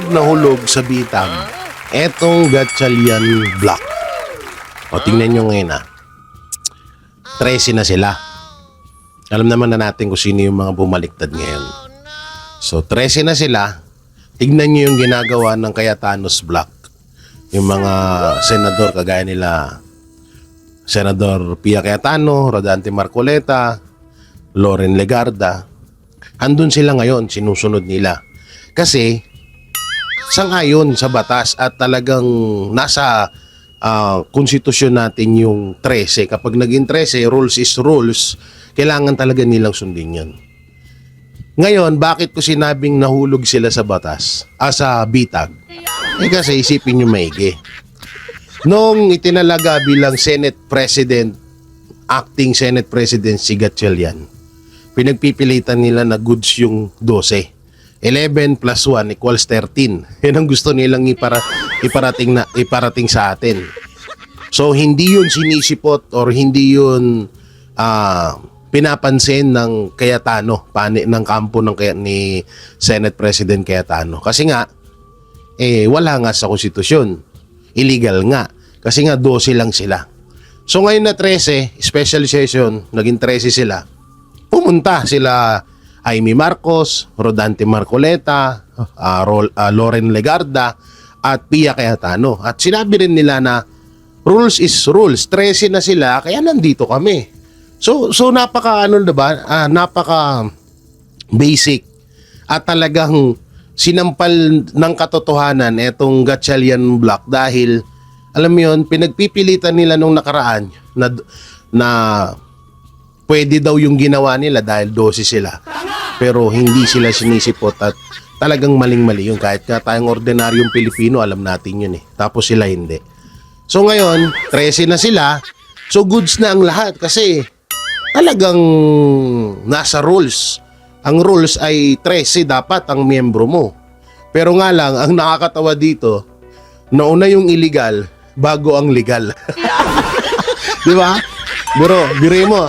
Nahulog sa bitag. Etong Gatchalian Black. O, tingnan nyo ngayon 13 na sila. Alam naman na natin kung sino yung mga bumaliktad ngayon. So, 13 na sila. Tignan nyo yung ginagawa ng Cayetanos Black. Yung mga senador kagaya nila Senador Pia Cayetano, Rodante Marcoleta, Loren Legarda. Andun sila ngayon, sinusunod nila. Kasi sangayon sa batas at talagang nasa konstitusyon natin yung 13. Kapag naging 13, rules is rules, kailangan talaga nilang sundin yan. Ngayon, bakit ko sinabing nahulog sila sa batas? Sa bitag? Kasi isipin nyo maigi. Noong itinalaga bilang Senate President, acting Senate President si Gatchalian, pinagpipilitan nila na goods yung 12. 11 plus 1 equals 13. Yan ang gusto nilang iparating sa atin. So, hindi yun sinisipot or hindi yun pinapansin ng Cayetano, ng kampo ni Senate President Cayetano. Kasi nga, wala nga sa konstitusyon. Illegal nga. Kasi nga 12 lang sila. So ngayon na 13, special session, naging 13 sila. Pumunta sila Amy Marcos, Rodante Marcoleta, Loren Legarda, at Pia Cayetano. At sinabi rin nila na rules is rules. 13 na sila, kaya nandito kami. So napaka napaka basic at talagang sinampal ng katotohanan etong Gatchalian Black dahil alam mo yun, pinagpipilitan nila nung nakaraan na pwede daw yung ginawa nila dahil 12 sila. Pero hindi sila sinisipot at talagang maling-mali yun. Kahit nga tayong ordinaryong Pilipino, alam natin yun Tapos sila hindi. So ngayon, 13 na sila. So goods na ang lahat kasi talagang nasa rules. Ang rules ay 13 dapat ang miyembro mo. Pero nga lang, ang nakakatawa dito, nauna yung illegal bago ang legal. Di ba? Bro, biro mo,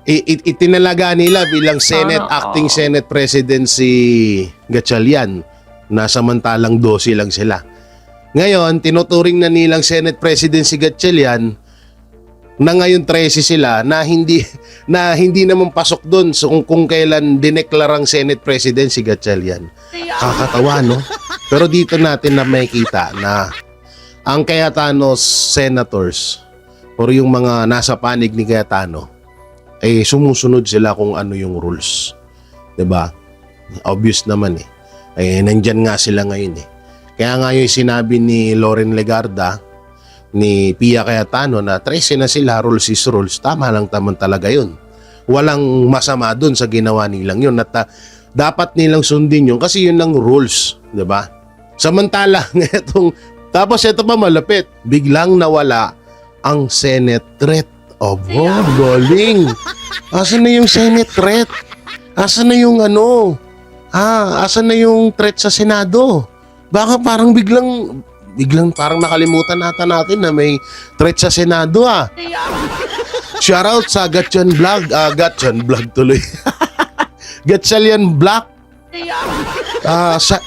itinalaga nila bilang acting Senate President si Gatchalian na samantalang 12 lang sila. Ngayon, tinuturing na nilang Senate President si Gatchalian na ngayon 13 sila na hindi naman pasok doon so kung kailan dineklarang Senate President si Gatchalian. Kakatawa, no? Pero dito natin na makikita na ang Cayetanos senators or yung mga nasa panig ni Cayetano ay sumusunod sila kung ano yung rules. 'Di ba? Obvious naman nandyan nga sila ngayon Kaya nga yung sinabi ni Loren Legarda ni Pia Cayetano na 13 na sila, rules is rules. Tama lang naman talaga yun. Walang masama dun sa ginawa nilang yun. At dapat nilang sundin yun kasi yun ang rules. Diba? Samantala, tapos ito pa malapit. Biglang nawala ang Senate threat. Galing. Asan na yung Senate threat? Asan na yung asan na yung threat sa Senado? Baka parang biglang parang nakalimutan natin na may threat sa Senado Shoutout sa Gatchalian tuloy. Gatchalian Black.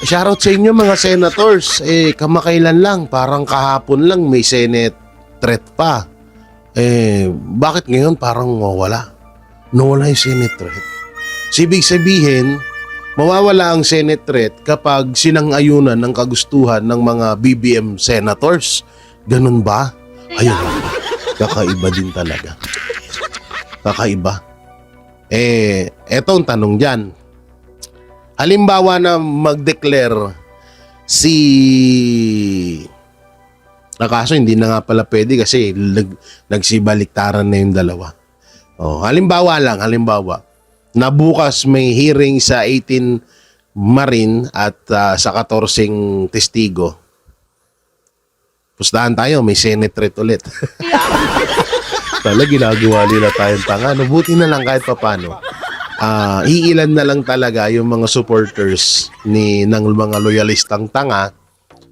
Shoutout sa inyo mga senators. Kamakailan lang, parang kahapon lang may Senate threat pa. Bakit ngayon parang nawala yung Senate threat? Ibig sabihin, mawawala ang Senate threat kapag sinang-ayunan ng kagustuhan ng mga BBM senators. Ganun ba? Ayun, kakaiba din talaga. Kakaiba. Eto ang tanong dyan. Halimbawa na mag-declare kaso hindi na nga pala pwede kasi nagsibaliktaran na yung dalawa. Halimbawa, na bukas may hearing sa 18 Marine at sa 14 testigo. Pustahan tayo, may Senate threat ulit. Talaga ginagawa nila tayong tanga. Buti na lang kahit papano. Iilan na lang talaga yung mga supporters ng mga loyalistang tanga,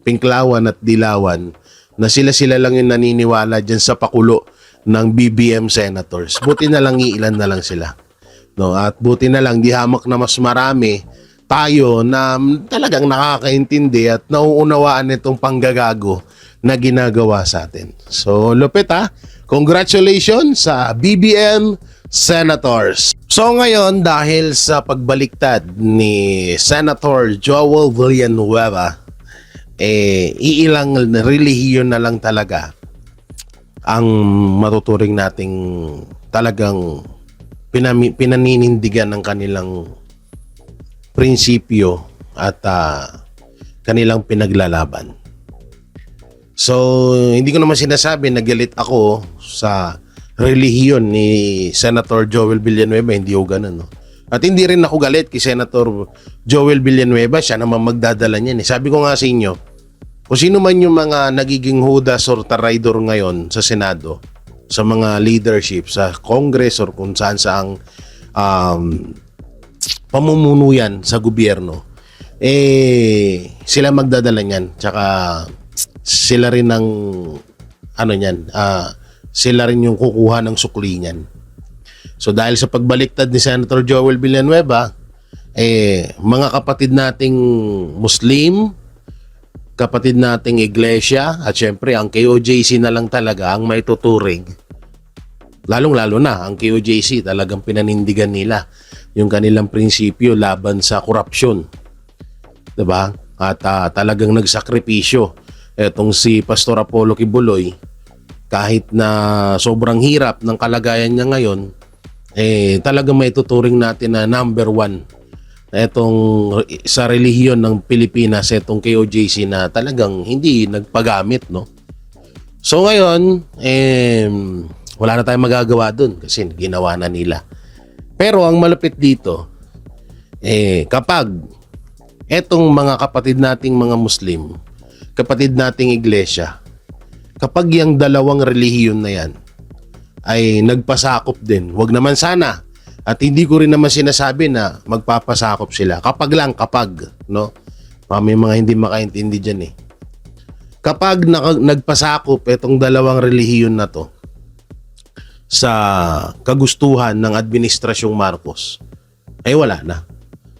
Pinklawan at Dilawan, na sila lang yung naniniwala dyan sa pakulo ng BBM senators. Buti na lang iilan na lang sila. No, at buti na lang di hamak na mas marami tayo na talagang nakakaintindi at nauunawaan itong panggagago na ginagawa sa atin. So, lupit ha. Congratulations sa BBM Senators. So ngayon, dahil sa pagbaliktad ni Senator Joel Villanueva, iilang relihiyon na lang talaga ang matuturing nating talagang pinaninindigan ng kanilang prinsipyo at kanilang pinaglalaban. So, hindi ko naman sinasabi na galit ako sa relihiyon ni Senator Joel Villanueva, hindi ko ganun, no? At hindi rin ako galit kay Senator Joel Villanueva, siya naman magdadala niyan. Sabi ko nga sa inyo, kung sino man yung mga nagiging Judas or traidor ngayon sa Senado, sa mga leadership, sa Congress or kung saan saang pamumuno yan sa gobyerno, sila magdadala niyan. Tsaka sila rin ang sila rin yung kukuha ng sukli niyan. So dahil sa pagbaliktad ni Senator Joel Villanueva, mga kapatid nating Muslim, kapatid nating Iglesia, at syempre ang KOJC na lang talaga ang may tuturing. Lalong-lalo na ang KOJC, talagang pinanindigan nila yung kanilang prinsipyo laban sa korupsyon. Diba? At talagang nagsakripisyo etong si Pastor Apollo Kibuloy. Kahit na sobrang hirap ng kalagayan niya ngayon, talagang may tuturing natin na number one etong sa relihiyon ng Pilipinas, etong KOJC na talagang hindi nagpagamit, no? So ngayon, wala na tayong magagawa dun kasi ginawa na nila. Pero ang malupit dito, kapag etong mga kapatid nating mga Muslim, kapatid nating Iglesia, kapag yung dalawang relihiyon na yan ay nagpasakop din, wag naman sana, at hindi ko rin naman sinasabi na magpapasakop sila. Kapag, no? May mga hindi makaintindi dyan eh. Kapag nagpasakop itong dalawang relihiyon na to sa kagustuhan ng Administrasyong Marcos, wala na.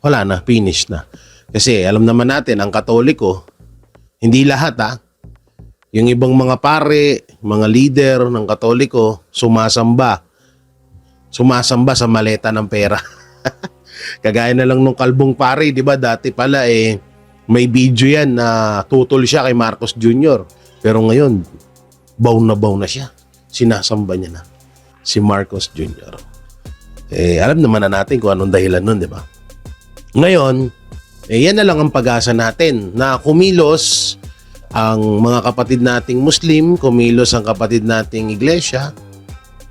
Wala na, finish na. Kasi alam naman natin, ang Katoliko, hindi lahat yung ibang mga pare, mga leader ng Katoliko, sumasamba sa maleta ng pera. Kagaya na lang nung kalbong pare, di ba? Dati pala may video yan na tutol siya kay Marcos Jr. Pero ngayon, baw na siya. Sinasamba niya na si Marcos Jr. Alam naman na natin kung anong dahilan nun, di ba? Ngayon, yan na lang ang pag-asa natin na kumilos ang mga kapatid nating Muslim, kumilos ang kapatid nating Iglesia,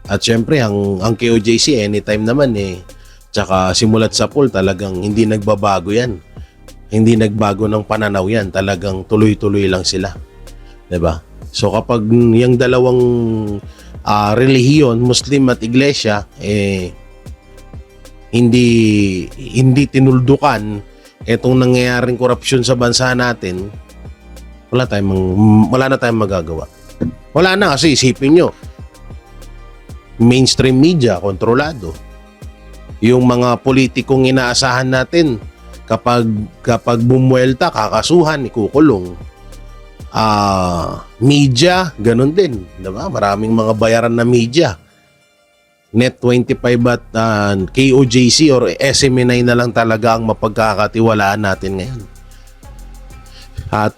at syempre ang KOJC anytime naman tsaka simulat sa pool talagang hindi nagbabago yan. Hindi nagbago ng pananaw yan, talagang tuloy-tuloy lang sila. 'Di ba? So kapag yung dalawang relihiyon, Muslim at Iglesia, hindi tinuldukan etong nangyayaring korupsyon sa bansa natin, wala na tayong magagawa. Wala na kasi isipin nyo, mainstream media kontrolado. Yung mga politikong inaasahan natin, kapag bumuelta, kakasuhan, ikukulong. Media, ganun din. Diba? Maraming mga bayaran na media. Net 25 at KOJC or SMNI na lang talaga ang mapagkakatiwalaan natin ngayon. At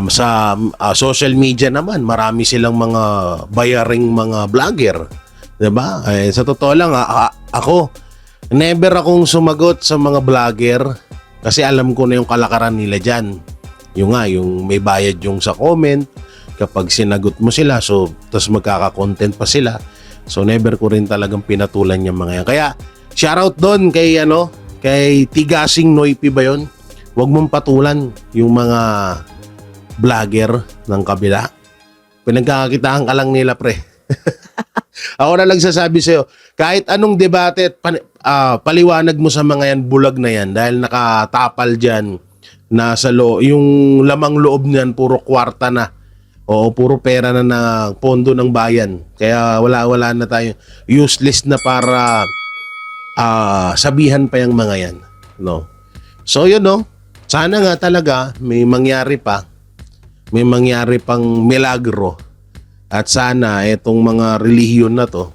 sa social media naman, marami silang mga bayaring mga vlogger. Diba? Sa totoo lang, ako, never akong sumagot sa mga vlogger kasi alam ko na yung kalakaran nila dyan. Yung may bayad yung sa comment, kapag sinagot mo sila, so, tapos magkaka-content pa sila. So, never ko rin talagang pinatulan yung mga yan. Kaya, shoutout doon kay Tigasing Noypi ba yun? Huwag mong patulan yung mga vlogger ng kabila. Pinagkakakitaan ka lang nila, pre. Ako na lang sasabi sa'yo, kahit anong debate at paliwanag mo sa mga yan, bulag na yan, dahil nakatapal dyan, yung lamang loob niyan, puro kwarta na. O puro pera na pondo ng bayan. Kaya wala na tayo. Useless na para sabihan pa yung mga yan. no? So yun, no? Sana nga talaga may mangyari pa. May mangyari pang milagro. At sana itong mga relihiyon na to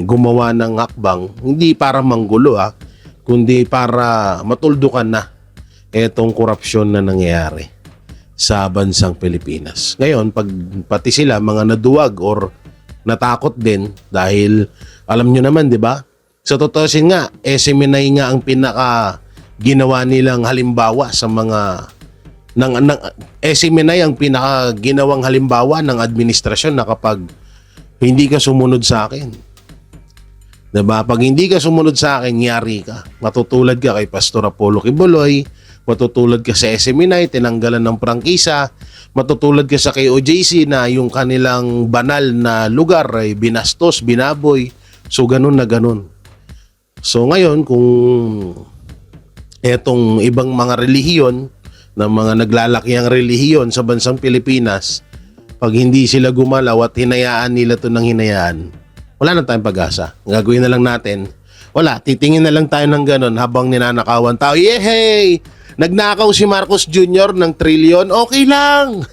gumawa ng hakbang, hindi para manggulo kundi para matuldukan na itong korupsyon na nangyayari sa bansang Pilipinas. Ngayon, pati sila mga naduwag or natakot din dahil alam nyo naman, di ba? Sa totosin nga, Seminay nga ang pinaka ginawa nilang halimbawa sa mga Seminay ang pinaka ginawang halimbawa ng administrasyon na kapag hindi ka sumunod sa akin. Diba? Pag hindi ka sumunod sa akin, yari ka. Matutulad ka kay Pastor Apollo Kibuloy, matutulad ka sa Seminay, tinanggalan ng prangkisa, matutulad ka sa KOJC na yung kanilang banal na lugar ay binastos, binaboy. So ganun na ganun. So ngayon kung etong ibang mga relihiyon na mga naglalakiang relihiyon sa bansang Pilipinas, pag hindi sila gumalaw at hinayaan nila to ng hinayaan, wala na tayong pag-asa. Ang gagawin na lang natin, wala, titingin na lang tayo ng ganun habang ninanakawan tao. Yehey! Nagnakaw si Marcos Jr. ng trilyon, okay lang.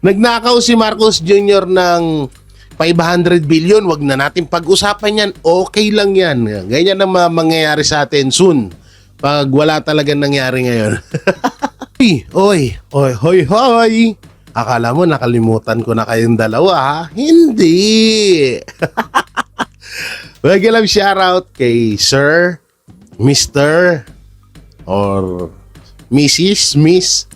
Nagnakaw si Marcos Jr. ng 500 billion, wag na natin pag-usapan yan, okay lang yan. Ganyan na mangyayari sa atin soon pag wala talagang nangyari ngayon. Hoy. Akala mo nakalimutan ko na kayong dalawa, ha? Hindi. Well, shoutout kay Sir, Mr. or Mrs. Miss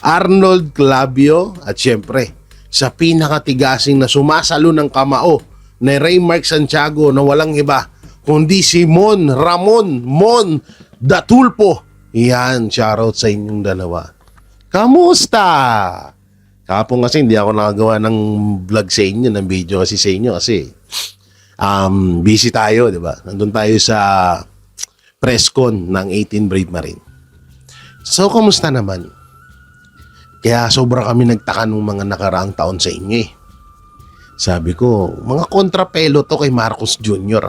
Arnold Clavio at syempre sa pinakatigasing na sumasalo ng kamao na Raymark Santiago na walang iba kundi si Ramon Datulpo. Yan, shoutout sa inyong dalawa. Kamusta? Kapong kasi hindi ako nakagawa ng vlog sa inyo, ng video kasi sa inyo kasi busy tayo, di ba? Nandun tayo sa press con ng 18 Brave Marine. So, kamusta naman? Kaya sobra kami nagtaka nung mga nakaraang taon sa inyo eh. Sabi ko, mga kontrapelo to kay Marcos Jr.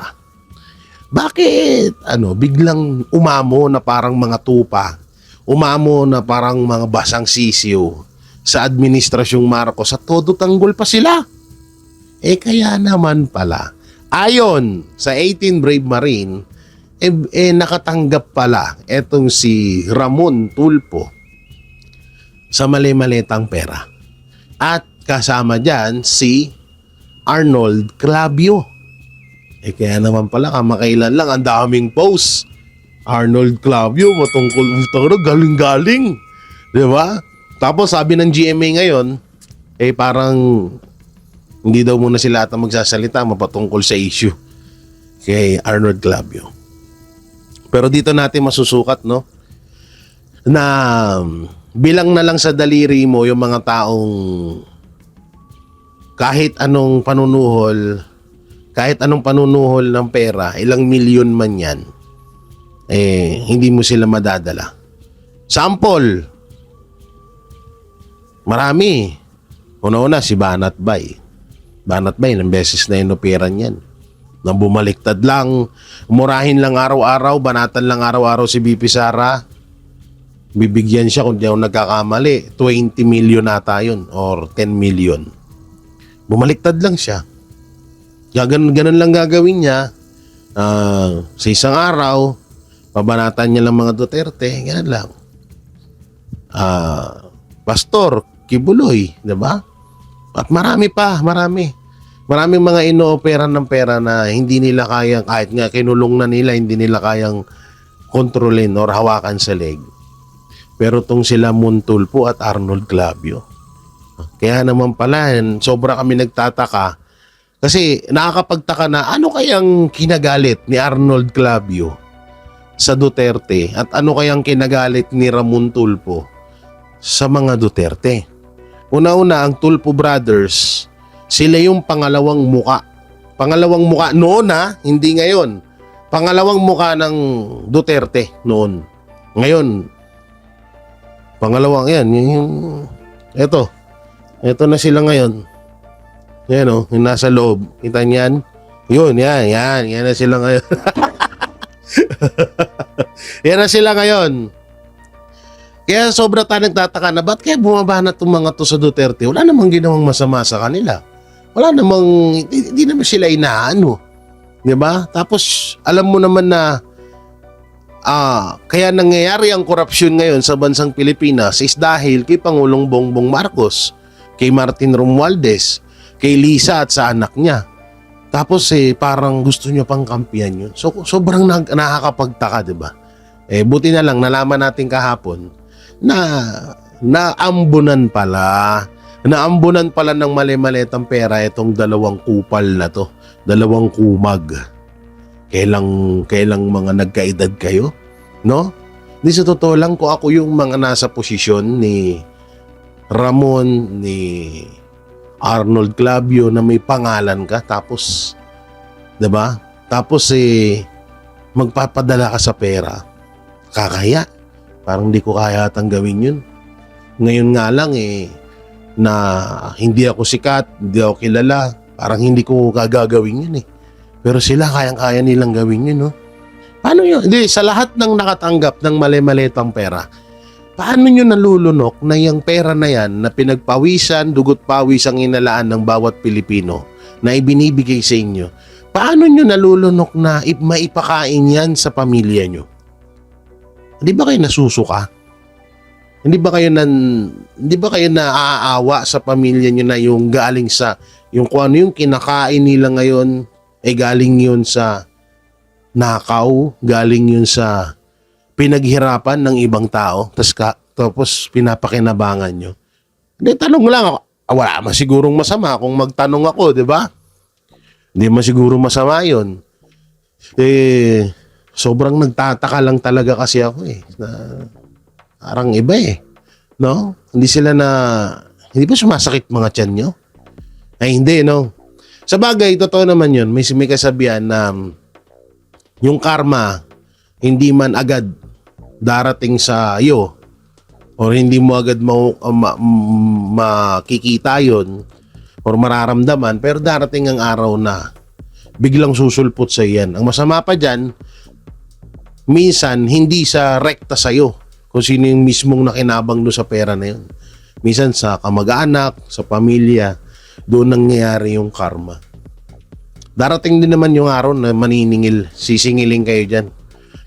Bakit? Biglang umamo na parang mga tupa, umamo na parang mga basang sisiyo sa administrasyong Marcos at todo tanggol pa sila. Kaya naman pala, ayon sa 18 Brave Marine, nakatanggap pala etong si Ramon Tulpo sa mali-malitang pera. At kasama dyan si Arnold Clavio. Kaya naman pala kamakailan lang ang daming post. Arnold Clavio, matungkol galing-galing. Diba? Tapos sabi ng GMA ngayon, parang hindi daw muna sila ata magsasalita mapatungkol sa issue kay Arnold Clavio. Pero dito natin masusukat, no? Na bilang na lang sa daliri mo yung mga taong kahit anong panunuhol ng pera, ilang milyon man yan, hindi mo sila madadala. Sample, marami. Una-una si Banat Bay. Banat Bay, ilang beses na inoperan yan. Nang bumaliktad lang, murahin lang araw-araw, banatan lang araw-araw si BP Sara. Bibigyan siya kung di ako nagkakamali, 20 million nata yun or 10 million. Bumaliktad lang siya. Ganun lang gagawin niya. Sa isang araw, pabanatan niya lang mga Duterte, ganun lang. Pastor Kibuloy, 'di ba? At marami. Maraming mga inooperan ng pera na hindi nila kayang, kahit nga kinulong na nila, hindi nila kayang kontrolin or hawakan sa leg. Pero tong sila Montulpo at Arnold Clavio. Kaya naman pala, sobra kami nagtataka. Kasi nakakapagtaka na ano kayang kinagalit ni Arnold Clavio sa Duterte at ano kayang kinagalit ni Ramon Tulpo sa mga Duterte. Una-una, ang Tulpo Brothers, sila yung pangalawang muka. Pangalawang muka noon hindi ngayon. Pangalawang muka ng Duterte noon. Ngayon, pangalawang yan. Ito na sila ngayon. Yan yung nasa loob. Kita niyan? Yan na sila ngayon. Yan na sila ngayon. Kaya sobra tayo nagtataka na ba't kaya bumaba na itong mga to sa Duterte? Wala namang ginawang masama sa kanila. Wala namang, hindi naman sila inaano. Diba? Tapos, alam mo naman na kaya nangyayari ang korupsyon ngayon sa bansang Pilipinas is dahil kay Pangulong Bongbong Marcos, kay Martin Romualdez, kay Lisa at sa anak niya. Tapos parang gusto niyo pang kampihan yun. So, sobrang nakakapagtaka, diba? Buti na lang, nalaman natin kahapon na naambunan pala ng mali-malitang pera itong dalawang kupal na to, dalawang kumag. Kailang mga nagkaedad kayo, no? Di sa totoo lang, kung ako yung mga nasa posisyon ni Ramon, ni Arnold Clavio na may pangalan ka, tapos, diba? Tapos magpapadala ka sa pera, kakaya. Parang di ko kaya gawin yun. Ngayon nga lang na hindi ako sikat, hindi ako kilala, parang hindi ko gagawin yun Pero sila kayang-kaya nilang gawin yun, no? Paano yun? Hindi, sa lahat ng nakatanggap ng mali-malitang pera, paano nyo nalulunok na yung pera na yan na pinagpawisan, dugot-pawis ang inalaan ng bawat Pilipino na ibinibigay sa inyo? Paano nyo nalulunok na maipakain yan sa pamilya nyo? Hindi ba kayo nasusuka? Hindi ba kayo naaawa sa pamilya nyo na yung galing sa, yung kung ano yung kinakain nila ngayon, galing yun sa nakaw, galing yun sa pinaghirapan ng ibang tao, tapos pinapakinabangan nyo. Hindi, tanong lang ako. Wala man sigurong masama kung magtanong ako, di ba? Hindi man sigurong masama yun. Sobrang nagtataka lang talaga kasi ako na parang iba no? Hindi ba sumasakit mga tiyan nyo? Ay hindi, no? Sa bagay, totoo naman yun. May kasabihan na yung karma, hindi man agad darating sa iyo or hindi mo agad makikita yun or mararamdaman, pero darating ang araw na biglang susulpot sa iyan. Ang masama pa dyan, minsan hindi sa rekta sa iyo kung sino yung mismong nakinabang doon sa pera na yun. Minsan sa kamag-anak, sa pamilya, doon nangyayari yung karma. Darating din naman yung araw na maniningil, sisingiling kayo dyan.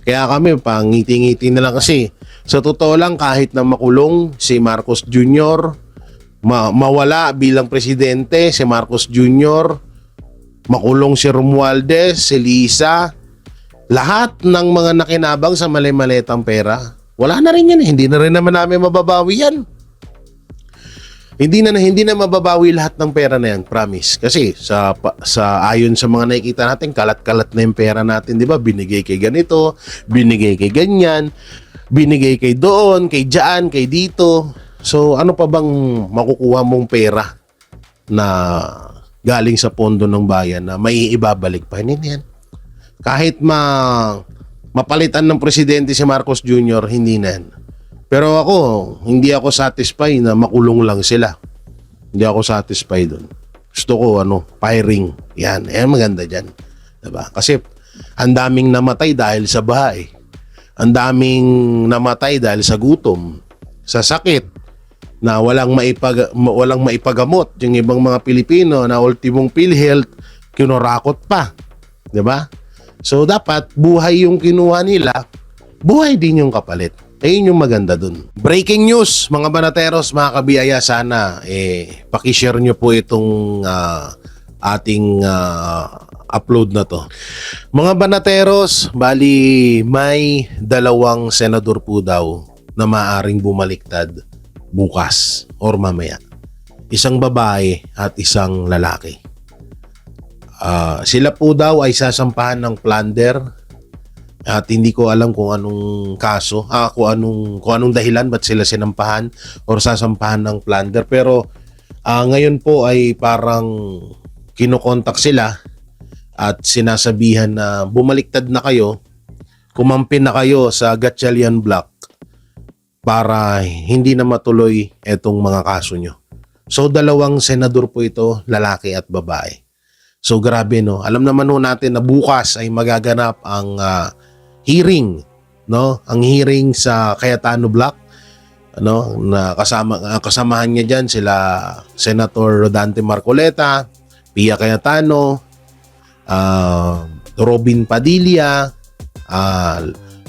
Kaya kami, pangiti-ngiti na lang kasi. Sa totoo lang, kahit na makulong si Marcos Jr., mawala bilang presidente si Marcos Jr., makulong si Romualdez, si Lisa, lahat ng mga nakinabang sa mali-malitang pera, wala na rin yan. Hindi na rin naman namin mababawi yan. Hindi na mababawi lahat ng pera na yan, promise. Kasi sa ayon sa mga nakikita natin, kalat-kalat na yung pera natin, di ba? Binigay kay ganito, binigay kay ganyan, binigay kay doon, kay dyan, kay dito. So ano pa bang makukuha mong pera na galing sa pondo ng bayan na may ibabalik pa? Hindi yan. Kahit mapalitan ng presidente si Marcos Jr., hindi na yan. Pero ako, hindi ako satisfied na makulong lang sila. Hindi ako satisfied doon. Gusto ko, firing. Yan, maganda dyan. Diba? Kasi, ang daming namatay dahil sa bahay. Ang daming namatay dahil sa gutom. Sa sakit. Na walang maipagamot. Yung ibang mga Pilipino na ultimong PhilHealth, kinurakot pa. Diba? So, dapat, buhay yung kinuha nila, buhay din yung kapalit. Ayun yung maganda dun. Breaking news, mga banateros, mga kabiyaya, sana pakishare nyo po itong ating upload na to. Mga banateros, bali may dalawang senador po daw na maaring bumaliktad bukas or mamaya. Isang babae at isang lalaki. Sila po daw ay sasampahan ng plunder. At hindi ko alam kung anong kaso, kung anong dahilan ba't sila sinampahan or sasampahan ng plunder. Pero ngayon po ay parang kinokontak sila at sinasabihan na bumaliktad na kayo, kumampi na kayo sa Gatchalian Block para hindi na matuloy etong mga kaso nyo. So dalawang senador po ito, lalaki at babae. So grabe, no? Alam naman natin na bukas ay magaganap ang hearing, no? Ang hearing sa Cayetano Block, ano, na kasamahan niya diyan sila Senator Rodante Marcoleta, Pia Cayetano, Robin Padilla,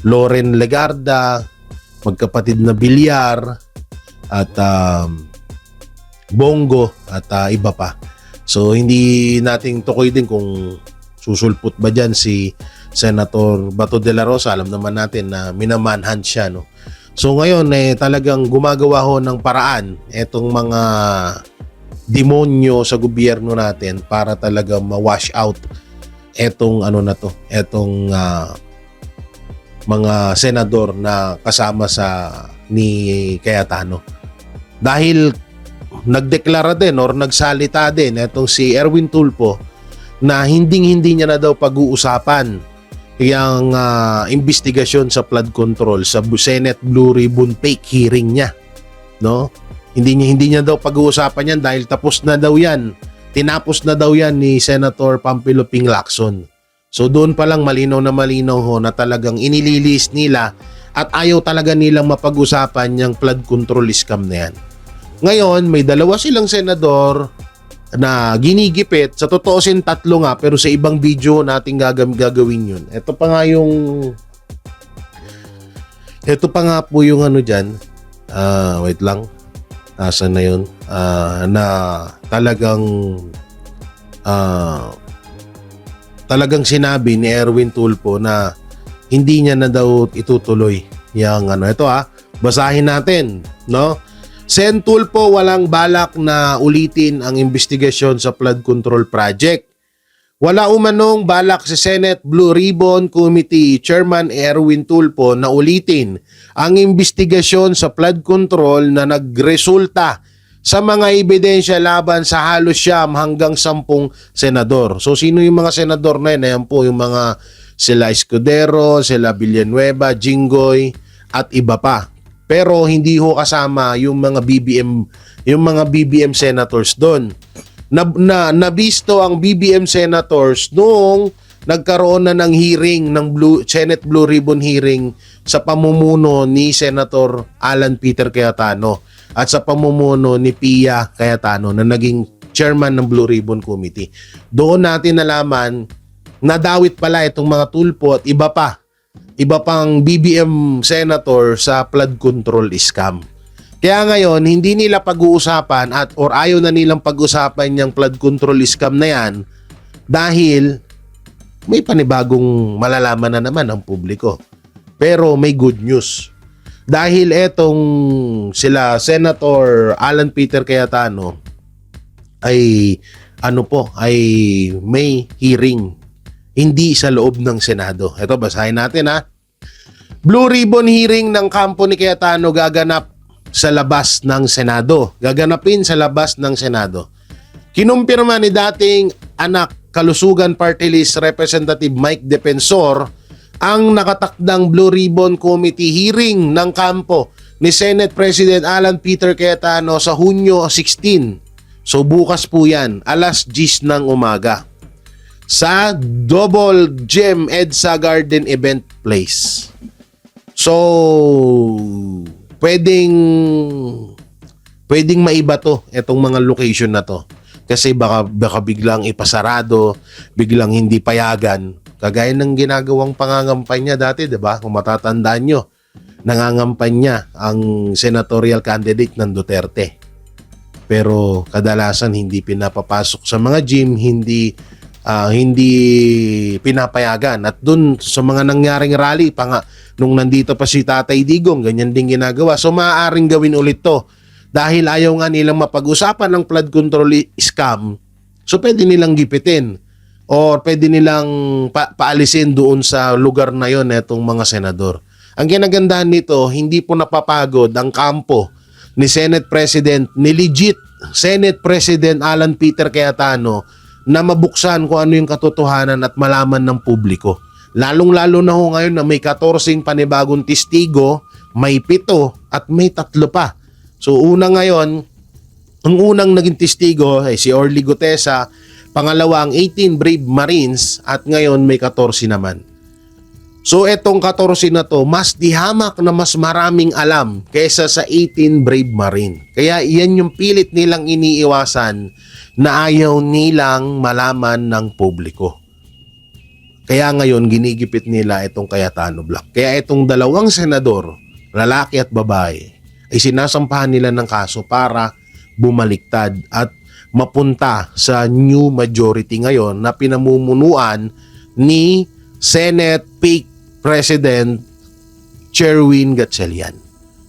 Loren Legarda, magkapatid na Bilyar, at Bongo, at iba pa. So hindi nating tukoy din kung susulpot ba dyan si Senator Bato de la Rosa. Alam naman natin na minamanhunt siya, no? So ngayon talagang gumagawa ho ng paraan etong mga demonyo sa gobyerno natin para talaga ma-wash out etong etong mga senador na kasama sa ni Cayetano. Dahil nagdeklara din or nagsalita din etong si Erwin Tulfo na hindi niya na daw pag-uusapan yung investigasyon sa flood control sa Senate Blue Ribbon fake hearing niya, no? Hindi niya daw pag-uusapan yan dahil tapos na daw yan. Tinapos na daw yan ni Senator Pampilo Ping Lacson. So doon pa lang malinaw ho na talagang inililis nila at ayaw talaga nilang mapag-usapan yung flood control scam na yan. Ngayon, may dalawa silang senador na ginigipit. Sa totoosin, 3 nga, pero sa ibang video natin gagawin yun. Ito pa nga po yung dyan. Wait lang. Nasaan na yun? Na talagang sinabi ni Erwin Tulfo na hindi niya na daw itutuloy yung Ito basahin natin, no? Sen Tulfo walang balak na ulitin ang investigasyon sa flood control project. Wala umanong balak si Senate Blue Ribbon Committee Chairman Erwin Tulfo na ulitin ang investigasyon sa flood control na nagresulta sa mga ebidensya laban sa halos 9 hanggang 10 senador. So sino yung mga senador na yun? Ayan po yung mga sila Escudero, sila Villanueva, Jinggoy at iba pa. Pero hindi ho kasama yung mga BBM senators doon. Nabisto ang BBM senators noong nagkaroon na ng hearing ng Senate Blue Ribbon hearing sa pamumuno ni Senator Alan Peter Cayetano at sa pamumuno ni Pia Cayetano na naging chairman ng Blue Ribbon Committee. Doon natin nalaman na dawit pala itong mga Tulfo at iba pang BBM senator sa flood control scam. Kaya ngayon, hindi nila pag-uusapan or ayaw na nilang pag-usapan yung flood control scam na yan dahil may panibagong malalaman na naman ang publiko. Pero may good news. Dahil etong sila Senator Alan Peter Cayetano ay may hearing. Hindi sa loob ng Senado. Ito, basahin natin Blue Ribbon hearing ng kampo ni Cayetano gaganapin sa labas ng Senado. Kinumpirma ni dating anak Kalusugan Party List Representative Mike Defensor ang nakatakdang Blue Ribbon Committee hearing ng kampo ni Senate President Alan Peter Cayetano sa Hunyo 16. So bukas po yan, alas 10 ng umaga. Sa Double Gem EDSA Garden Event Place. So, pwedeng maiba to, itong mga location na to. Kasi baka biglang ipasarado, biglang hindi payagan. Kagaya ng ginagawang pangangampanya dati, di ba? Kung matatandaan nyo, nangangampanya ang senatorial candidate ng Duterte. Pero kadalasan hindi pinapapasok sa mga gym, hindi pinapayagan. At dun sa mga nangyaring rally nung nandito pa si Tatay Digong, ganyan din ginagawa. So maaaring gawin ulit to dahil ayaw nga nilang mapag-usapan ng flood control scam. So pwede nilang gipitin or pwede nilang paalisin doon sa lugar na yon etong mga senador. Ang ginagandahan nito, hindi po napapagod ang kampo ni Senate President, ni legit Senate President Alan Peter Cayetano na mabuksan kung ano yung katotohanan at malaman ng publiko. Lalong-lalo na ho ngayon na may 14 panibagong testigo, may 7 at may 3 pa. So ang unang naging testigo ay si Orly Gutesa, pangalawa ang 18 Brave Marines at ngayon may 14 naman. So etong 14 na to, mas dihamak na mas maraming alam kaysa sa 18 Brave Marine. Kaya iyan yung pilit nilang iniiwasan na ayaw nilang malaman ng publiko. Kaya ngayon ginigipit nila itong Cayetano Black. Kaya itong dalawang senador, lalaki at babae, ay sinasampahan nila ng kaso para bumaliktad at mapunta sa new majority ngayon na pinamumunuan ni Senate Fake President Sherwin Gatchalian.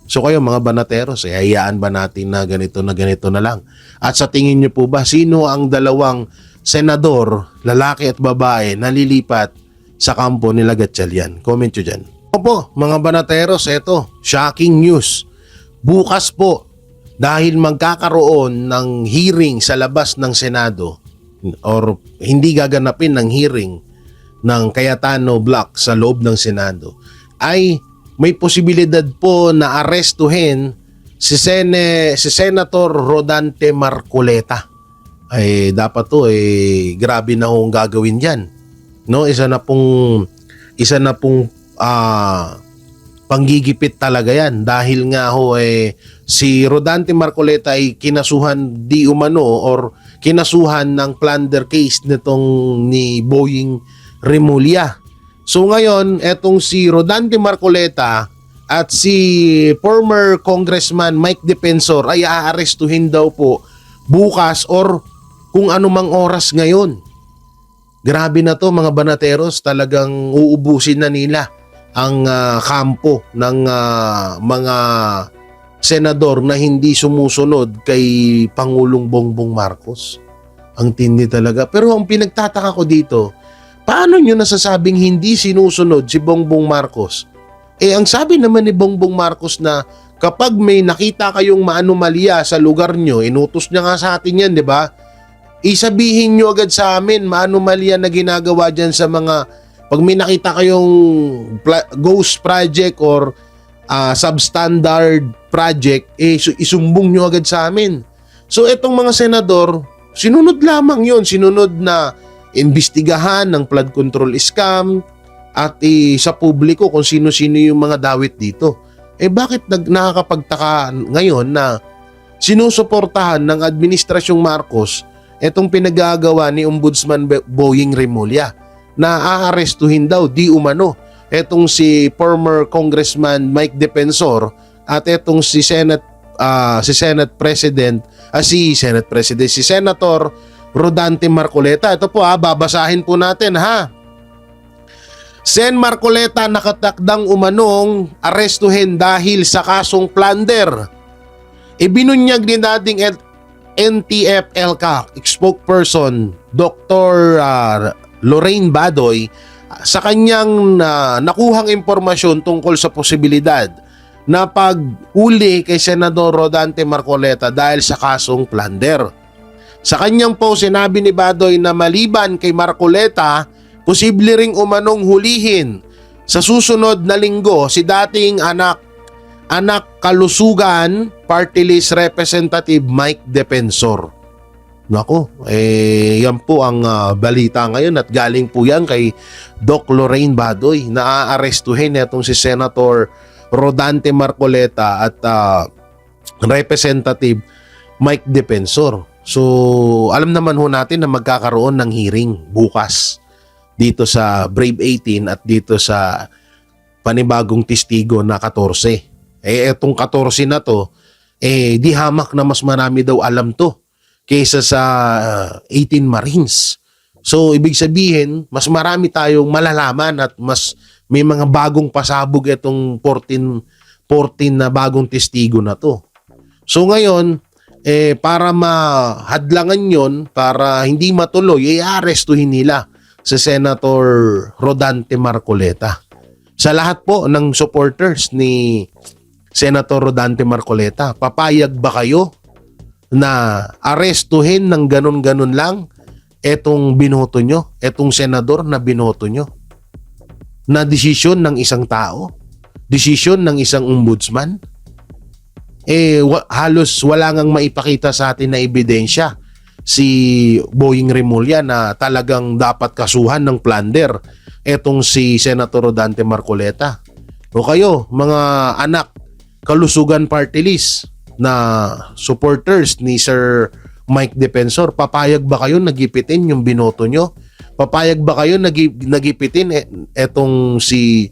So kayo mga banateros, hayaan ba natin na ganito na lang? At sa tingin niyo po ba, sino ang dalawang senador, lalaki at babae, na lilipat sa kampo nila Gatchalian? Comment nyo dyan. Opo, mga banateros, eto, shocking news. Bukas po, dahil magkakaroon ng hearing sa labas ng Senado, or hindi gaganapin ng hearing ng Cayetano Black sa loob ng Senado, ay may posibilidad po na arestuhin si Senator Rodante Marcoleta. Ay dapat to grabe na hong gagawin diyan. No, isa na pong panggigipit talaga yan dahil nga si Rodante Marcoleta ay kinasuhan di umano or kinasuhan ng plunder case nitong ni Boying Remulla. So ngayon, etong si Rodante Marcoleta at si former Congressman Mike Defensor ay aarestuhin daw po bukas or kung anumang oras ngayon. Grabe na to mga banateros, talagang uubusin na nila ang kampo ng mga senador na hindi sumusunod kay Pangulong Bongbong Marcos. Ang tindi talaga. Pero ang pinagtataka ko dito, paano nyo nasasabing hindi sinusunod si Bongbong Marcos? Ang sabi naman ni Bongbong Marcos na kapag may nakita kayong maanomalya sa lugar nyo, inutos niya nga sa atin yan, di ba? Isabihin nyo agad sa amin maanomalya na ginagawa dyan sa mga, pag may nakita kayong ghost project or substandard project, isumbong nyo agad sa amin. So itong mga senador, sinunod lamang yon, sinunod na imbestigahan ng flood control scam at sa publiko kung sino-sino yung mga dawit dito. Bakit nakakapagtaka ngayon na sinusuportahan ng Administrasyong Marcos itong pinagagawa ni Ombudsman Boying Remulla na aarestuhin daw di umano etong si former Congressman Mike Defensor at etong si Senator Rodante Marcoleta. Ito po babasahin po natin ha. Sen Marcoleta nakatakdang umanong arestuhin dahil sa kasong plunder. Ibinunyag ni dating NTF-ELCA spokesperson Dr. Lorraine Badoy sa kanyang nakuhang impormasyon tungkol sa posibilidad na paghuli kay Senador Rodante Marcoleta dahil sa kasong plunder. Sa kanyang post, sinabi ni Badoy na maliban kay Marcoleta, posible ring umanong hulihin sa susunod na linggo si dating anak kalusugan party list representative Mike Defensor. Nako, yan po ang balita ngayon at galing po yan kay Doc Lorraine Badoy na aarestuhin itong si Senator Rodante Marcoleta at Representative Mike Defensor. So, alam naman ho natin na magkakaroon ng hearing bukas dito sa Brave 18 at dito sa panibagong testigo na 14. Etong 14 na to, di hamak na mas marami daw alam to kaysa sa 18 Marines. So, ibig sabihin, mas marami tayong malalaman at mas may mga bagong pasabog itong 14 na bagong testigo na to. So, ngayon, para mahadlangan yon, para hindi matuloy, arestuhin nila si Senator Rodante Marcoleta. Sa lahat po ng supporters ni Senator Rodante Marcoleta, papayag ba kayo na arestuhin ng ganun-ganun lang etong binoto nyo, etong senador na binoto nyo? Na desisyon ng isang tao? Desisyon ng isang ombudsman? Halos wala ngang maipakita sa atin na ebidensya si Boying Remulla na talagang dapat kasuhan ng plunder etong si Senator Rodante Marcoleta. O kayo, mga anak, kalusugan party list na supporters ni Sir Mike Defensor, papayag ba kayo nagipitin yung binoto nyo? Papayag ba kayo nagipitin etong si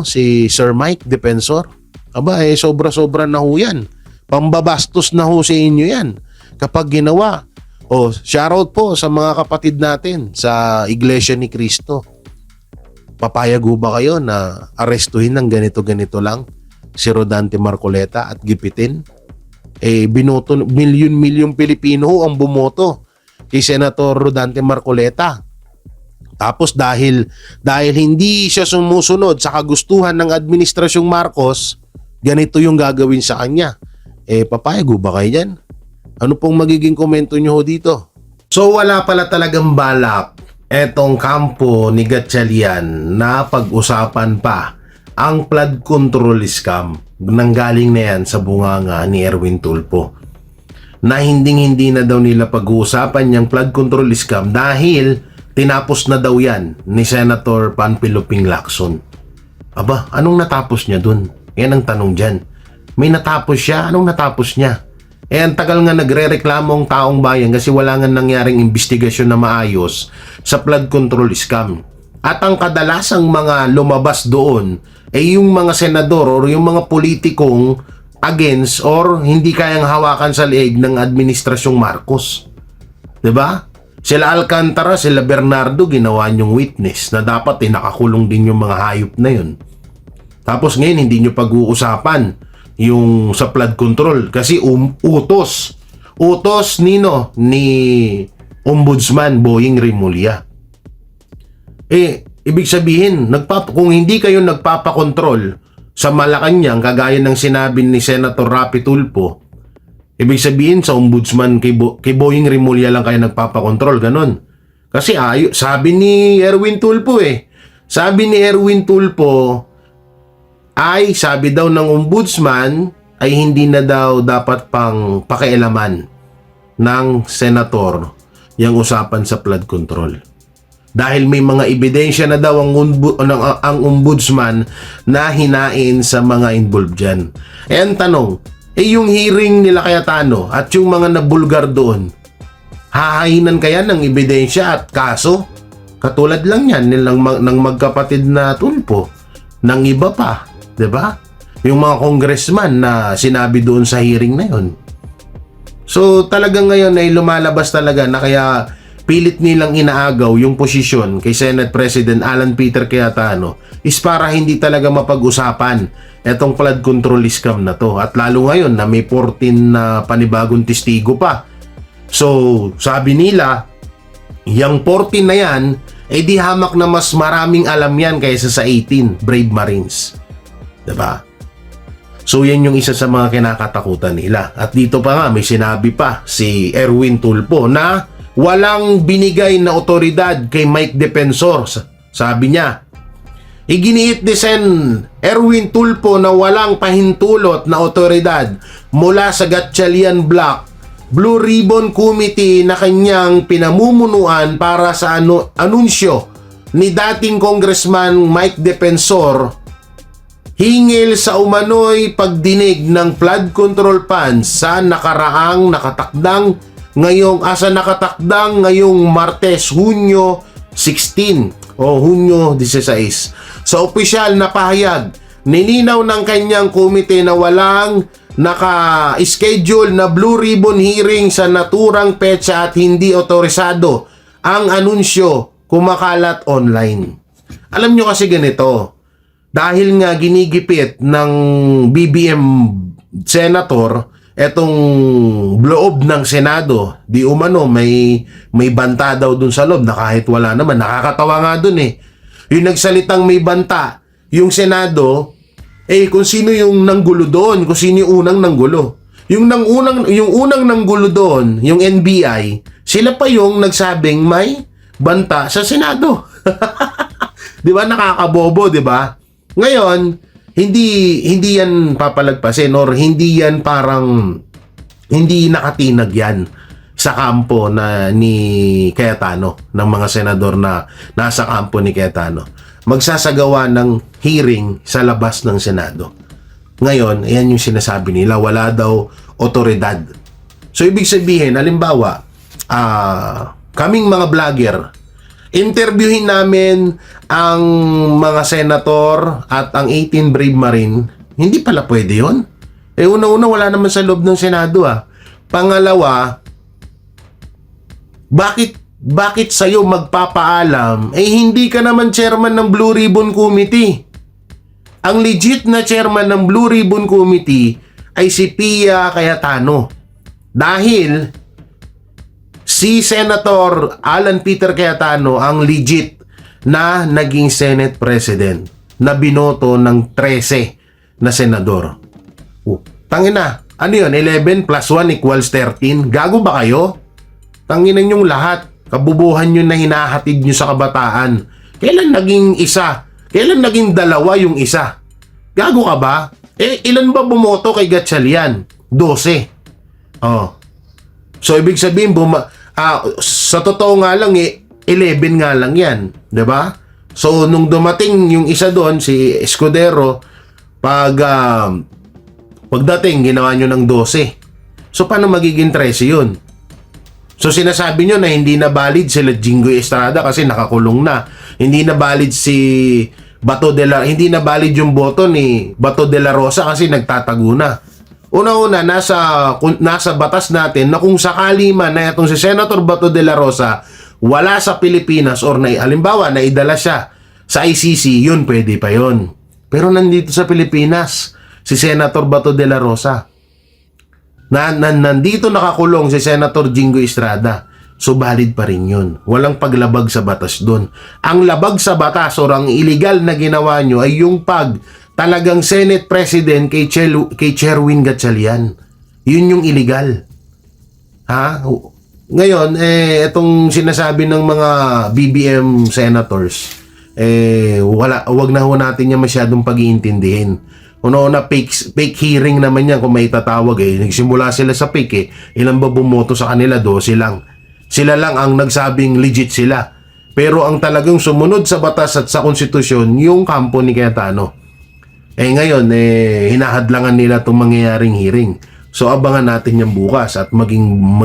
si Sir Mike Defensor? Aba, sobra-sobra na ho yan. Pambabastos na ho sa inyo yan kapag ginawa. O, shoutout po sa mga kapatid natin sa Iglesia ni Cristo. Papayag ho ba kayo na arestuhin ng ganito-ganito lang si Rodante Marcoleta at gipitin? Binoto, milyon-milyon Pilipino ho ang bumoto kay Senator Rodante Marcoleta. Tapos dahil hindi siya sumusunod sa kagustuhan ng Administrasyong Marcos, ganito yung gagawin sa kanya. Papayag ho ba kayo dyan? Ano pong magiging komento nyo dito? So wala pala talagang balak etong kampo ni Gatchalian na pag-usapan pa ang flood control scam. Nanggaling na yan sa bunganga ni Erwin Tulfo. Na hindi na daw nila pag-uusapan yung flood control scam dahil tinapos na daw yan ni Senator Panfilo Ping Lacson. Aba, anong natapos niya dun? Yan ang tanong dyan. May natapos siya? Anong natapos niya? Ang tagal nga nagre-reklamo ang taong bayan kasi wala nga nangyaring investigasyon na maayos sa flood control scam. At ang kadalasang mga lumabas doon ay yung mga senador or yung mga politikong against or hindi kayang hawakan sa leeg ng Administrasyong Marcos. 'Di ba? Sila Alcantara, sila Bernardo ginawa niyong witness na dapat nakakulong din yung mga hayop na yun. Tapos ngayon hindi niyo pag-uusapan yung sa flood control kasi utos ni Ombudsman Boying Remulla. Ibig sabihin kung hindi kayo nagpapakontrol sa Malacanang kagaya ng sinabi ni Senator Rapi Tulfo, ibig sabihin sa Ombudsman kay Boying Remulla lang kayo nagpapakontrol, ganun. Kasi sabi ni Erwin Tulfo sabi ni Erwin Tulfo sabi daw ng ombudsman ay hindi na daw dapat pang pakialaman ng senator yung usapan sa flood control. Dahil may mga ebidensya na daw ang ombudsman na hinain sa mga involved dyan. Ang tanong, yung hearing nila Cayetano at yung mga nabulgar doon, hahayinan kaya ng ebidensya at kaso? Katulad lang yan ng magkapatid na Tulfo, ng iba pa. 'Di ba? Yung mga congressman na sinabi doon sa hearing na yon. So talagang ngayon ay lumalabas talaga na kaya pilit nilang inaagaw yung posisyon kay Senate President Alan Peter Cayetano is para hindi talaga mapag-usapan etong flood control scam na to. At lalo ngayon na may 14 na panibagong testigo pa. So sabi nila, yung 14 na yan di hamak na mas maraming alam yan kaysa sa 18 Brave Marines. Diba? So yan yung isa sa mga kinakatakutan nila. At dito pa nga may sinabi pa si Erwin Tulfo na walang binigay na otoridad kay Mike Defensor. Sabi niya, iginiit ni Sen Erwin Tulfo na walang pahintulot na otoridad mula sa Gatchalian Block Blue Ribbon Committee na kanyang pinamumunuan para sa anunsyo ni dating Congressman Mike Defensor hingil sa umano'y pagdinig ng flood control funds sa nakatakdang ngayong Martes, Hunyo 16 o Hunyo 16. Sa opisyal na pahayag, nilinaw ng kanyang komite na walang naka-schedule na Blue Ribbon hearing sa naturang petsa at hindi otorisado ang anunsyo kumakalat online. Alam nyo kasi ganito, dahil nga ginigipit ng BBM senator etong loob ng Senado, di umano may banta daw dun sa loob na kahit wala naman, nakakatawa nga dun yung nagsalitang may banta yung Senado, kung sino yung nanggulo doon, kung sino yung unang nanggulo. Yung unang nanggulo doon, yung NBI, sila pa yung nagsabing may banta sa Senado. 'Di ba, nakakabobo, 'di ba? Ngayon, hindi yan papalagpasin or hindi yan parang Hindi nakatinag yan sa kampo na ni Cayetano, ng mga senador na nasa kampo ni Cayetano. Magsasagawa ng hearing sa labas ng Senado. Ngayon, ayan yung sinasabi nila, wala daw otoridad. So, ibig sabihin, halimbawa, kaming mga vlogger, interviewin namin ang mga senator at ang 18 Brave Marine, hindi pala pwede yun. Una-una, wala naman sa loob ng Senado Pangalawa, bakit sa'yo magpapaalam? Hindi ka naman chairman ng Blue Ribbon Committee. Ang legit na chairman ng Blue Ribbon Committee ay si Pia Cayetano. Dahil si Senator Alan Peter Cayetano ang legit na naging Senate President na binoto ng 13 na senador. Tangina, ano yun? 11 plus 1 equals 13? Gago ba kayo? Tanginan yung lahat. Kabubuhan nyo na hinahatid nyo sa kabataan. Kailan naging isa? Kailan naging dalawa yung isa? Gago ka ba? Ilan ba bumoto kay Gatchalian? 12. So, ibig sabihin, sa totoo nga lang, 11 nga lang yan. 'Di ba? So, nung dumating yung isa doon, si Escudero, pagdating, ginawa nyo ng 12. So, paano magiging 13 yun? So, sinasabi nyo na hindi na valid sila Jinggoy Estrada kasi nakakulong na. Hindi na valid hindi na valid yung boto ni Bato de la Rosa kasi nagtatago na. Una-una, nasa batas natin na kung sakali man na itong si Senator Bato de la Rosa wala sa Pilipinas or halimbawa, naidala siya sa ICC, yun, pwede pa yun. Pero nandito sa Pilipinas, si Senator Bato de la Rosa. Nandito nakakulong si Senator Jinggoy Estrada. So, valid pa rin yun. Walang paglabag sa batas doon. Ang labag sa batas o ang illegal na ginawa nyo ay yung talagang Senate President kay Sherwin Gatchalian. Yun yung illegal. Ngayon, itong sinasabi ng mga BBM senators, wag na ho natin niya masyadong pag-iintindihin. Una-una, fake hearing naman yan kung may tatawag Nagsimula sila sa fake Ilan ba bumoto sa kanila? 12 lang. Sila lang ang nagsabing legit sila. Pero ang talagang sumunod sa batas at sa konstitusyon, yung kampo ni Cayetano. Ngayon, hinahadlangan nila itong mangyayaring hearing. So, abangan natin yan bukas at maging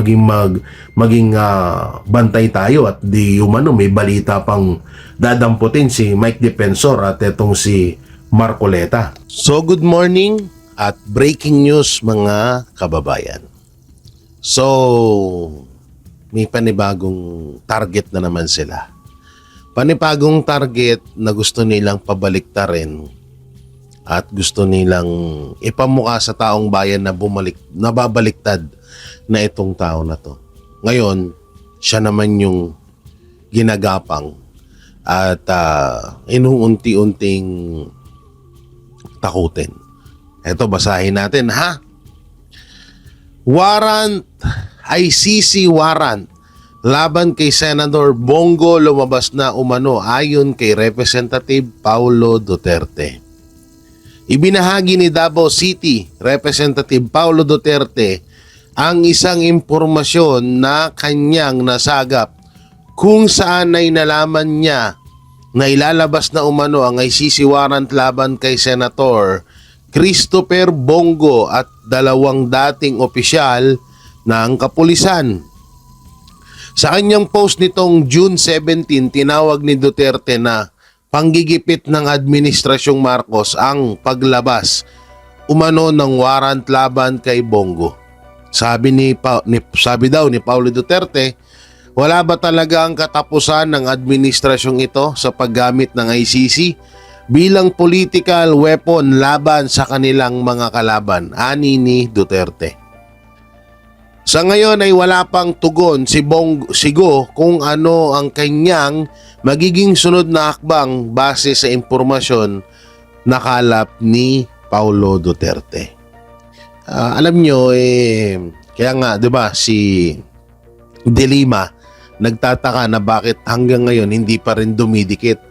bantay tayo at di umano may balita pang dadamputin si Mike Defensor at itong si Marcoleta. So, good morning at breaking news mga kababayan. So, may panibagong target na naman sila. Panibagong target na gusto nilang pabaliktarin at gusto nilang ipamukha sa taong bayan na nababaliktad na itong tao na to. Ngayon, siya naman yung ginagapang at inuunti-unting takutin. Eto, basahin natin Warrant, ICC warrant laban kay Senator Bongo lumabas na umano ayon kay Representative Paulo Duterte. Ibinahagi ni Davao City Representative Paulo Duterte ang isang impormasyon na kanyang nasagap kung saan ay nalaman niya na ilalabas na umano ang ICC warrant laban kay Senator Christopher Bongo at dalawang dating opisyal ng kapulisan. Sa kanyang post nitong June 17, tinawag ni Duterte na panggigipit ng Administrasyong Marcos ang paglabas umano ng warrant laban kay Bongo. Sabi daw ni Paulo Duterte, wala ba talaga ang katapusan ng administrasyong ito sa paggamit ng ICC bilang political weapon laban sa kanilang mga kalaban, ani ni Duterte. Sa ngayon ay wala pang tugon si Go kung ano ang kanyang magiging sunod na hakbang base sa impormasyon na kalap ni Paulo Duterte. Alam nyo, kaya nga, di ba, si De Lima nagtataka na bakit hanggang ngayon hindi pa rin dumidikit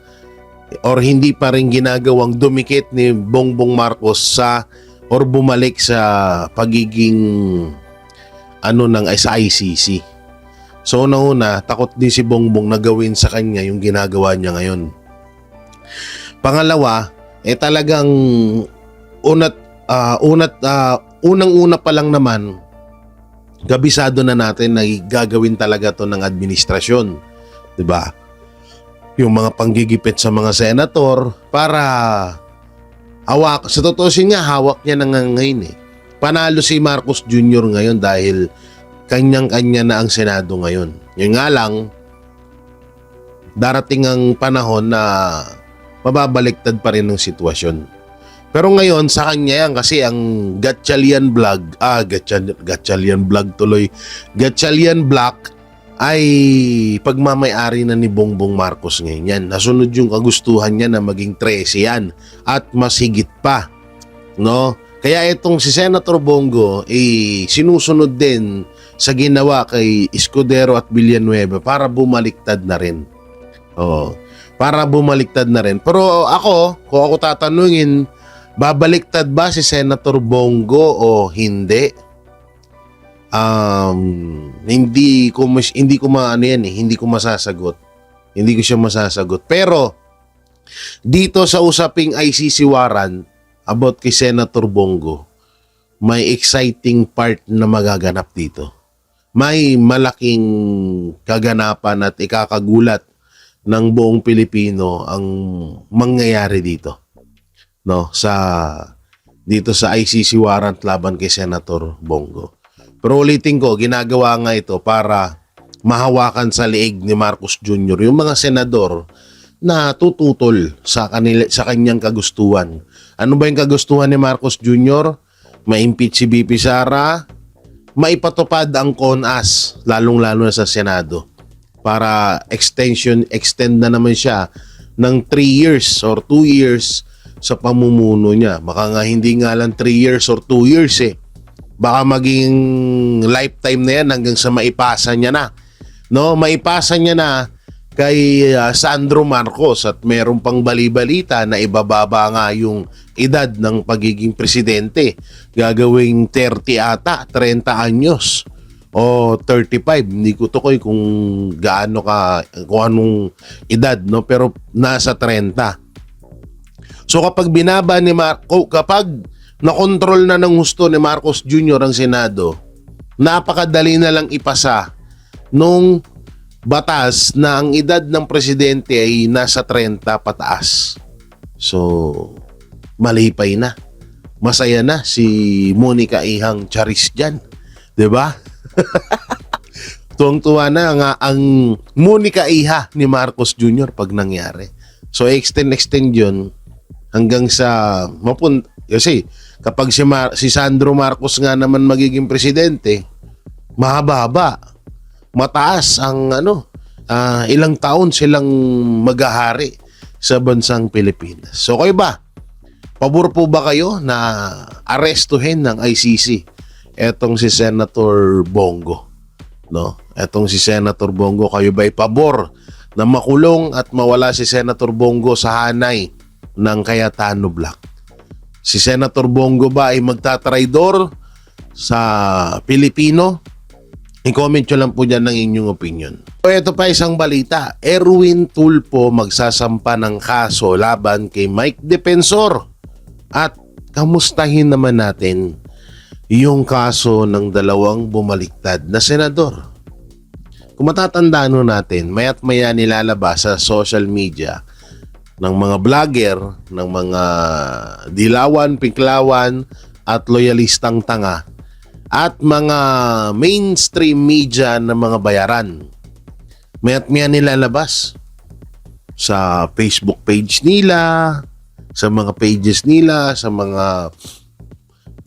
or hindi pa rin ginagawang dumikit ni Bongbong Marcos or bumalik sa pagiging sa ICC. So una, takot din si Bongbong na gawin sa kanya yung ginagawa niya ngayon. Pangalawa, talagang unang-una pa lang naman, kabisado na natin na gagawin talaga to ng administrasyon. 'Di ba? Yung mga panggigipit sa mga senator para sa tutusin niya, hawak niya na ngayon eh. Panalo si Marcos Jr. ngayon dahil kanyang-kanya na ang Senado ngayon. Yun nga lang, darating ang panahon na mababaliktad pa rin ng sitwasyon. Pero ngayon, sa kanya yan kasi ang Gatchalian Vlog, Gatchalian Vlog tuloy, Gatchalian Black ay pagmamay-ari na ni Bongbong Marcos ngayon yan. Nasunod yung kagustuhan niya na maging 13 yan at mas higit pa. No? Kaya itong si Senator Bongo sinusunod din sa ginawa kay Escudero at Villanueva para bumaliktad na rin. Para bumaliktad na rin. Pero kung ako tatanungin, babaliktad ba si Senator Bongo o hindi? Hindi ko masasagot. Hindi ko siya masasagot. Pero dito sa usaping ICC warrant about kay Senator Bongo, may exciting part na magaganap dito. May malaking kaganapan at ikakagulat ng buong Pilipino ang mangyayari dito. No, dito sa ICC warrant laban kay Senator Bongo. Pero ulitin ko, ginagawa nga ito para mahawakan sa leeg ni Marcos Jr. yung mga senador na tututol sa kanyang kagustuhan. Ano ba yung kagustuhan ni Marcos Jr.? Ma-impeach si BP Sara, maipatupad ang CONAS, lalong-lalo na sa Senado, para extend na naman siya ng 3 years or 2 years sa pamumuno niya. Baka nga hindi nga lang 3 years or 2 years eh. Baka maging lifetime na yan hanggang sa maipasa niya na. No, maipasa niya na kay Sandro Marcos at meron pang bali-balita na ibababa nga yung edad ng pagiging presidente. Gagawing 30 ata, 30 anyos o 35. Hindi ko to kung kung anong edad, no, pero nasa 30. So kapag binaba ni kapag nakontrol na ng gusto ni Marcos Jr. ang Senado, napakadali na lang ipasa nung batas na ang edad ng presidente ay nasa 30 pataas. So, malipay na. Masaya na si Monica Ihang Charis dyan. 'Di ba? Tuwang-tuwa na nga ang Monica Iha ni Marcos Jr. pag nangyari. So, extend yun hanggang sa kasi kapag si Sandro Marcos nga naman magiging presidente, mahaba, mataas ang ilang taon silang maghahari sa bansang Pilipinas. So kayo ba? Pabor po ba kayo na arestuhin ng ICC etong si Senator Bongo? No? Etong si Senator Bongo, kayo ba'y pabor na makulong at mawala si Senator Bongo sa hanay ng Cayetano Black? Si Senator Bongo ba ay magtatraidor sa Pilipino? I-comment nyo lang po dyan ng inyong opinion. So ito pa isang balita. Erwin Tulfo magsasampa ng kaso laban kay Mike Defensor. At kamustahin naman natin yung kaso ng dalawang bumaliktad na senador. Kung matatandaan natin, maya't maya nilalabas sa social media ng mga vlogger, ng mga dilawan, piklawan at loyalistang tanga at mga mainstream media ng mga bayaran. Maya't maya nilalabas sa Facebook page nila, sa mga pages nila, sa mga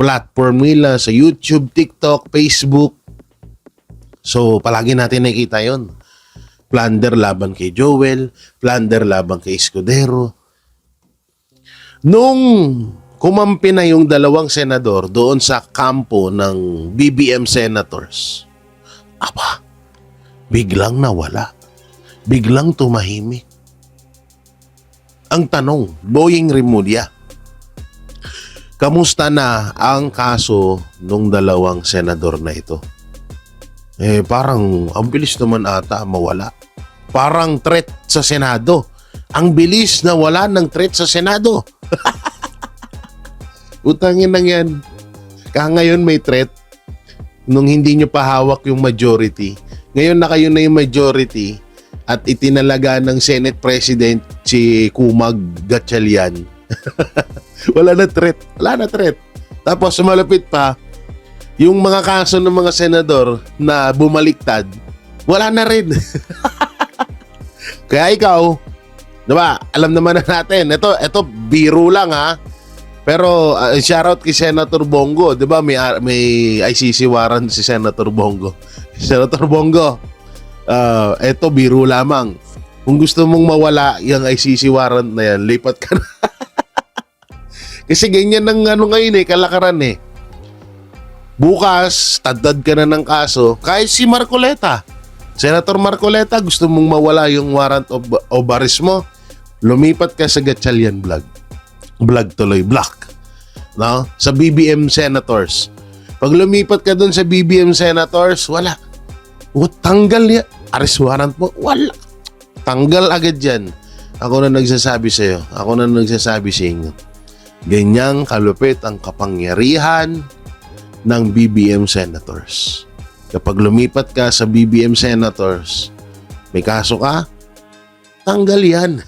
platform nila, sa YouTube, TikTok, Facebook. So palagi natin nakikita yon. Plunder laban kay Joel, plunder laban kay Escudero. Nung kumampi na yung dalawang senador doon sa kampo ng BBM senators, biglang nawala. Biglang tumahimik. Ang tanong, Boying Rimulya, kamusta na ang kaso ng dalawang senador na ito? Parang ang bilis naman ata mawala. Parang threat sa Senado. Ang bilis na wala ng threat sa Senado. Utangin lang yan. Ngayon may threat nung hindi nyo pa hawak yung majority. Ngayon na kayo na yung majority at itinalaga ng Senate President si Kumag Gatchalian. Wala na threat. Wala na threat. Tapos malapit pa, yung mga kaso ng mga senador na bumaliktad, wala na rin. Kaya ikaw, diba, alam naman na natin, ito biro lang ha. Pero shoutout kay Senator Bongo, 'di ba? May ICC warrant si Senator Bongo. Senator Bongo, ito biro lamang. Kung gusto mong mawala yung ICC warrant na yan, lipat ka na. Kasi ganyan ng ngayon kalakaran eh. Bukas, tadad ka na ng kaso, kahit si Marcoleta. Senator Marcoleta, gusto mong mawala yung warrant of arrest mo, lumipat ka sa Gatchalian Vlog. Vlog tuloy, block. No? Sa BBM Senators. Pag lumipat ka dun sa BBM Senators, wala. Tanggal niya. Arrest warrant mo, wala. Tanggal agad yan. Ako na nagsasabi sa'yo. Ako na nagsasabi sa inyo. Ganyang kalupit ang kapangyarihan ng BBM Senators. Kapag lumipat ka sa BBM Senators, may kaso ka, tanggal yan.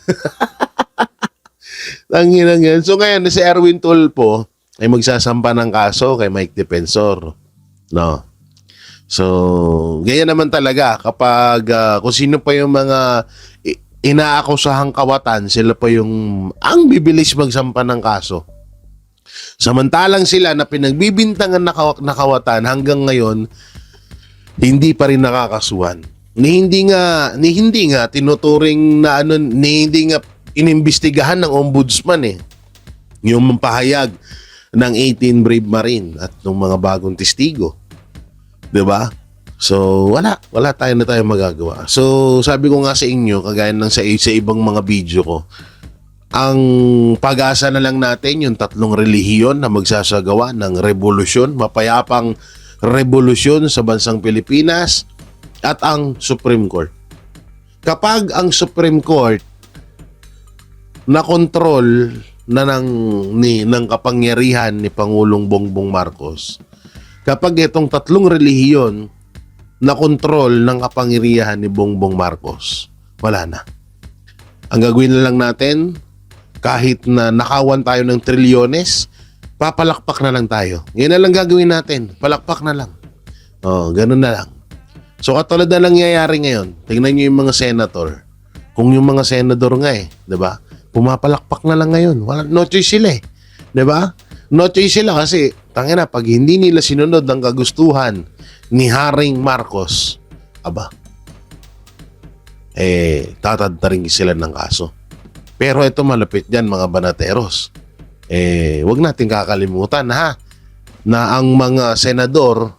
Tanginang yan. So ngayon, si Erwin Tulfo ay magsasampa ng kaso kay Mike Defensor. No? So, ganyan naman talaga kapag kung sino pa yung mga inaakusahang kawatan, sila pa yung ang bibilis magsampa ng kaso. Samantalang sila na pinagbibintangan na kawatan hanggang ngayon, hindi pa rin nakakasuhan. Hindi nga tinuturing na hindi nga inimbestigahan ng ombudsman yung pahayag ng 18 Brave Marine at ng mga bagong testigo. 'Di ba? So, wala tayo magagawa. So, sabi ko nga sa inyo, kagaya ng sa ibang mga video ko, ang pag-asa na lang natin yung 3 relihiyon na magsasagawa ng revolusyon, mapayapang revolusyon sa bansang Pilipinas at ang Supreme Court. Kapag ang Supreme Court na kontrol na ng kapangyarihan ni Pangulong Bongbong Marcos, kapag itong 3 relihiyon na kontrol ng kapangyarihan ni Bongbong Marcos, wala na. Ang gagawin na lang natin, kahit na nakawan tayo ng trilyones, papalakpak na lang tayo. Yan na lang gagawin natin. Palakpak na lang. Ganun na lang. So katulad na nangyayari ngayon, tingnan nyo yung mga senator. Kung yung mga senador nga diba? Pumapalakpak na lang ngayon. No choice sila diba? No choice sila kasi, tangina, pag hindi nila sinunod ang kagustuhan ni Haring Marcos, tatadtarin sila ng kaso. Pero ito malapit dyan mga banateros. Wag natin kakalimutan na ang mga senador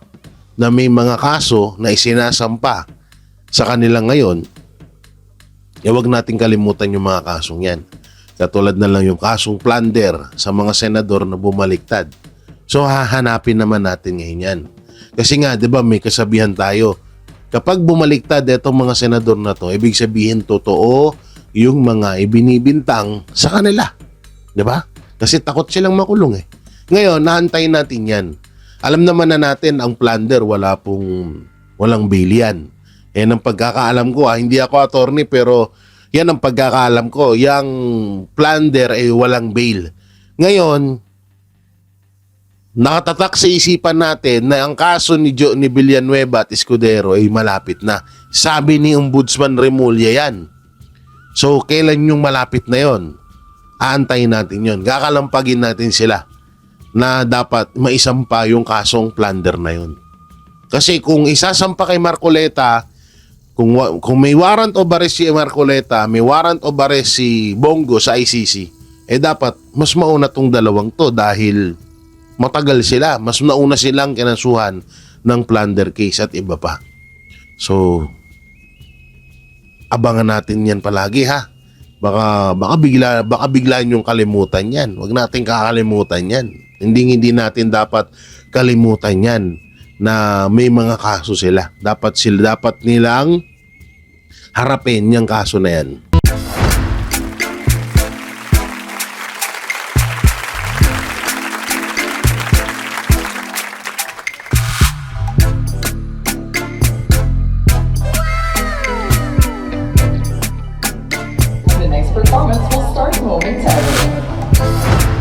na may mga kaso na isinasampa sa kanila ngayon, wag natin kalimutan yung mga kasong yan. Katulad na lang yung kasong plunder sa mga senador na bumaliktad. So hahanapin naman natin ngayon yan. Kasi nga, di ba, may kasabihan tayo, kapag bumaliktad itong mga senador na to, ibig sabihin totoo yung mga ibinibintang sa kanila. Di ba? Kasi takot silang makulong Ngayon, nahantayin natin yan. Alam naman na natin, ang plunder, walang bail yan. Yan ang pagkakaalam ko. Hindi ako attorney, pero yan ang pagkakaalam ko. Yang plunder ay walang bail. Ngayon, nakatatak sa isipan natin na ang kaso ni Villanueva at Escudero ay malapit na. Sabi ni Ombudsman Remulla yan. So, kailan yung malapit na yon? Aantayin natin yon. Kakalampagin natin sila na dapat maisampa yung kasong plunder na yon. Kasi kung isasampa kay Marcoleta, kung may warrant of arrest si Marcoleta, may warrant of arrest si Bongo sa ICC, dapat mas mauna tong dalawang to dahil matagal sila. Mas nauna silang kinasuhan ng plunder case at iba pa. So, abangan natin yan palagi Baka biglaan yung kalimutan yan. Huwag natin kakalimutan yan. Hindi natin dapat kalimutan yan. na may mga kaso sila. Dapat nilang harapin yung kaso na yan. The next performance will start momentarily.